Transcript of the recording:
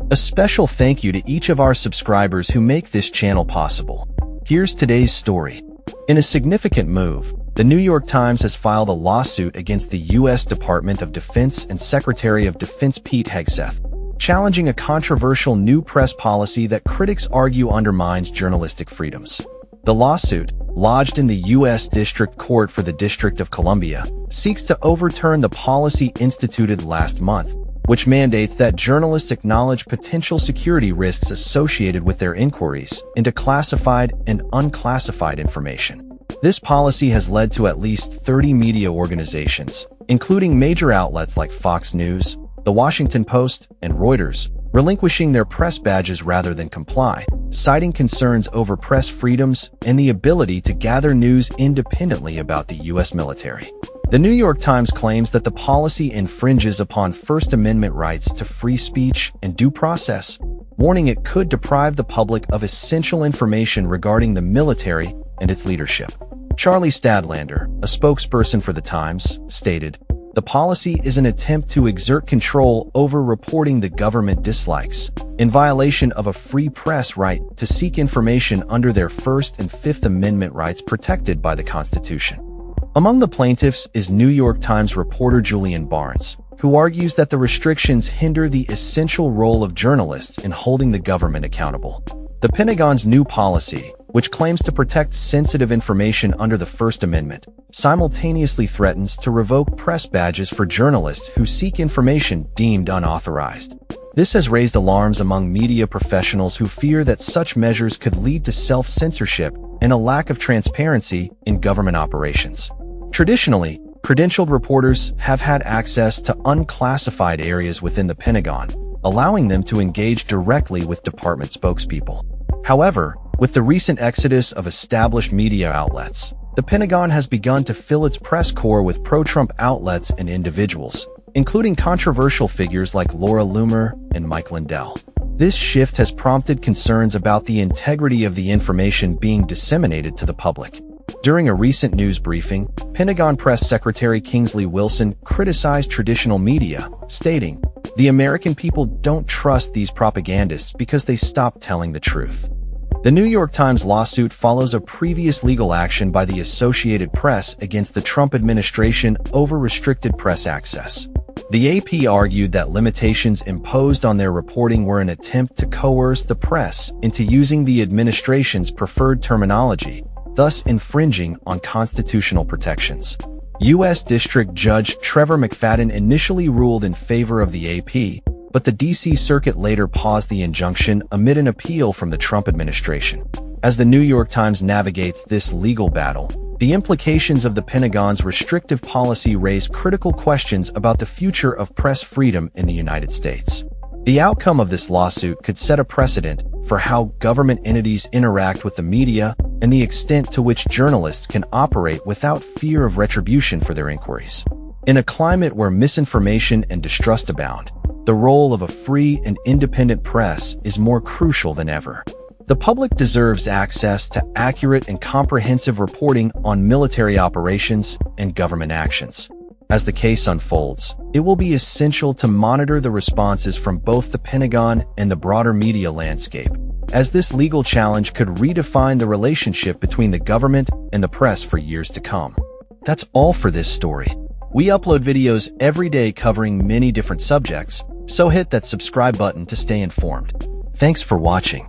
A special thank you to each of our subscribers who make this channel possible. Here's today's story. In a significant move, the New York Times has filed a lawsuit against the U.S. Department of Defense and Secretary of Defense Pete Hegseth, challenging a controversial new press policy that critics argue undermines journalistic freedoms. The lawsuit, lodged in the U.S. District Court for the District of Columbia, seeks to overturn the policy instituted last month, which mandates that journalists acknowledge potential security risks associated with their inquiries into classified and unclassified information. This policy has led to at least 30 media organizations, including major outlets like Fox News, The Washington Post, and Reuters, relinquishing their press badges rather than comply, citing concerns over press freedoms and the ability to gather news independently about the U.S. military. The New York Times claims that the policy infringes upon First Amendment rights to free speech and due process, warning it could deprive the public of essential information regarding the military and its leadership. Charlie Stadlander, a spokesperson for the Times, stated, "The policy is an attempt to exert control over reporting the government dislikes, in violation of a free press right to seek information under their First and Fifth Amendment rights protected by the Constitution." Among the plaintiffs is New York Times reporter Julian Barnes, who argues that the restrictions hinder the essential role of journalists in holding the government accountable. The Pentagon's new policy, which claims to protect sensitive information under the First Amendment, simultaneously threatens to revoke press badges for journalists who seek information deemed unauthorized. This has raised alarms among media professionals who fear that such measures could lead to self-censorship and a lack of transparency in government operations. Traditionally, credentialed reporters have had access to unclassified areas within the Pentagon, allowing them to engage directly with department spokespeople. However, with the recent exodus of established media outlets, the Pentagon has begun to fill its press corps with pro-Trump outlets and individuals, including controversial figures like Laura Loomer and Mike Lindell. This shift has prompted concerns about the integrity of the information being disseminated to the public. During a recent news briefing, Pentagon Press Secretary Kingsley Wilson criticized traditional media, stating, "The American people don't trust these propagandists because they stopped telling the truth." The New York Times lawsuit follows a previous legal action by the Associated Press against the Trump administration over restricted press access. The AP argued that limitations imposed on their reporting were an attempt to coerce the press into using the administration's preferred terminology, thus infringing on constitutional protections. U.S. District Judge Trevor McFadden initially ruled in favor of the AP, but the D.C. Circuit later paused the injunction amid an appeal from the Trump administration. As the New York Times navigates this legal battle, the implications of the Pentagon's restrictive policy raise critical questions about the future of press freedom in the United States. The outcome of this lawsuit could set a precedent for how government entities interact with the media and the extent to which journalists can operate without fear of retribution for their inquiries. In a climate where misinformation and distrust abound, the role of a free and independent press is more crucial than ever. The public deserves access to accurate and comprehensive reporting on military operations and government actions. As the case unfolds, it will be essential to monitor the responses from both the Pentagon and the broader media landscape, as this legal challenge could redefine the relationship between the government and the press for years to come. That's all for this story. We upload videos every day covering many different subjects, so hit that subscribe button to stay informed. Thanks for watching.